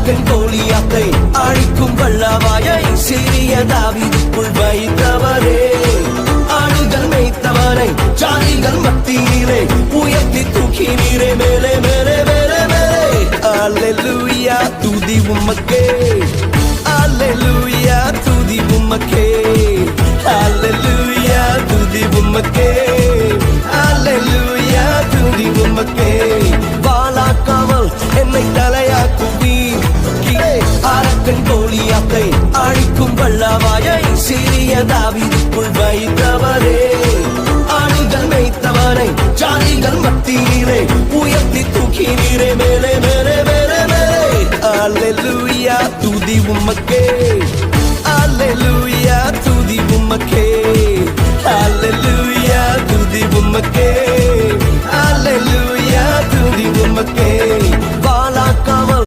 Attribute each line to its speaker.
Speaker 1: அரக்கன் கோலியாத்தை அழிக்கும் வல்லவாயை சிறிய தாவீதுக்குள் வைத்தவரே. ஆடுகள் மேய்த்தவனை ஜாதிகள் மத்தியிலே உயர்த்தி தூக்கினீரே மேலே மேலே மேலே மேலே. அல்லேலூயா துதி உமக்கே, அல்லேலூயா துதி உமக்கே, அல்லேலூயா துதி உமக்கே, அல்லேலூயா துதி உமக்கே. வாளாக்காமல் என்னை தலையாக்குவீர், அரக்கன் கோலியாத்தை அழிக்கும் வல்லவாயை சிறிய தாவீதுக்குள் வைத்தவரே. ஆடுகள் மேய்த்தவனை ஜாதிகள் மத்தியிலே உயர்த்தி தூக்கினீரே மேலே மேலே மேலே மேலே. அல்லேலூயா துதி உமக்கே.